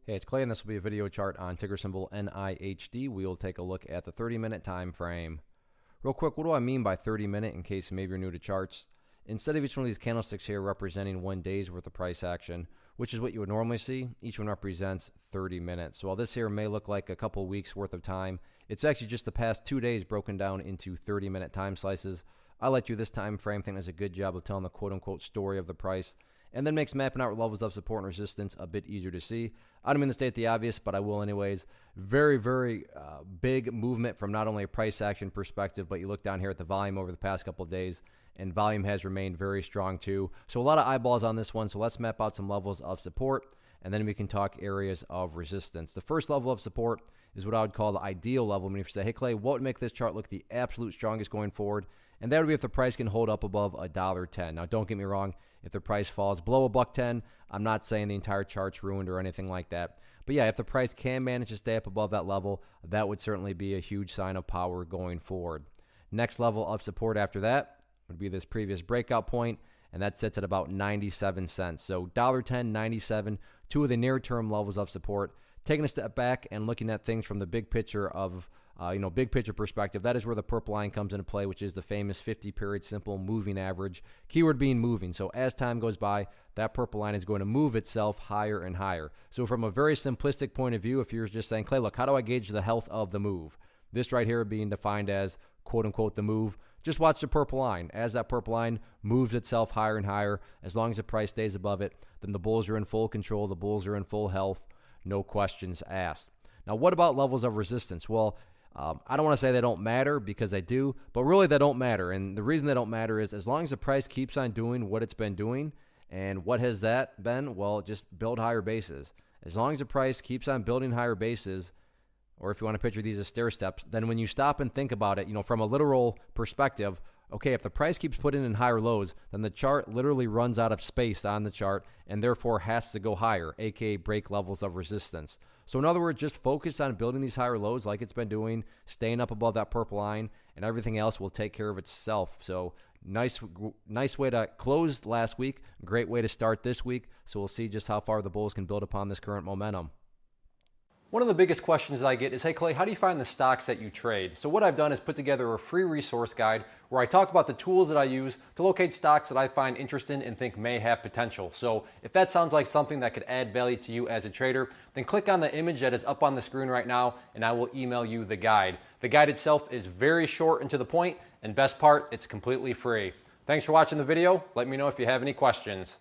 Hey, it's Clay, and this will be a video chart on ticker symbol NIHD. We will take a look at the 30-minute time frame. Real quick, what do I mean by 30-minute in case maybe you're new to charts? Instead of each one of these candlesticks here representing 1 day's worth of price action, which is what you would normally see, each one represents 30 minutes. So while this here may look like a couple weeks worth of time, it's actually just the past 2 days broken down into 30-minute time slices. I like you this time frame. Think does a good job of telling the quote-unquote story of the price, and then makes mapping out levels of support and resistance a bit easier to see. I don't mean to state the obvious, but I will anyways. Very, very big movement from not only a price action perspective, but you look down here at the volume over the past couple of days, and volume has remained very strong too. So a lot of eyeballs on this one. So let's map out some levels of support, and then we can talk areas of resistance. The first level of support is what I would call the ideal level. When you say, hey Clay, what would make this chart look the absolute strongest going forward? And that would be if the price can hold up above $1.10. Now, don't get me wrong. If the price falls below $1.10, I'm not saying the entire chart's ruined or anything like that. But yeah, if the price can manage to stay up above that level, that would certainly be a huge sign of power going forward. Next level of support after that would be this previous breakout point, and that sits at about 97 cents. So $1.10, 97, two of the near-term levels of support. Taking a step back and looking at things from the big picture of big picture perspective, that is where the purple line comes into play, which is the famous 50-period simple moving average. Keyword being moving. So as time goes by, that purple line is going to move itself higher and higher. So from a very simplistic point of view, if you're just saying, Clay, look, how do I gauge the health of the move? This right here being defined as quote unquote the move. Just watch the purple line. As that purple line moves itself higher and higher, as long as the price stays above it, then the bulls are in full control. The bulls are in full health. No questions asked. Now, what about levels of resistance? Well, I don't want to say they don't matter, because they do, but really they don't matter. And the reason they don't matter is as long as the price keeps on doing what it's been doing. And what has that been? Well, just build higher bases. As long as the price keeps on building higher bases, or if you want to picture these as stair steps, then when you stop and think about it, from a literal perspective, okay, if the price keeps putting in higher lows, then the chart literally runs out of space on the chart and therefore has to go higher, aka break levels of resistance. So in other words, just focus on building these higher lows like it's been doing, staying up above that purple line, and everything else will take care of itself. So nice way to close last week, great way to start this week. So we'll see just how far the bulls can build upon this current momentum. One of the biggest questions that I get is, hey Clay, how do you find the stocks that you trade? So what I've done is put together a free resource guide where I talk about the tools that I use to locate stocks that I find interesting and think may have potential. So if that sounds like something that could add value to you as a trader, then click on the image that is up on the screen right now and I will email you the guide. The guide itself is very short and to the point, and best part, it's completely free. Thanks for watching the video. Let me know if you have any questions.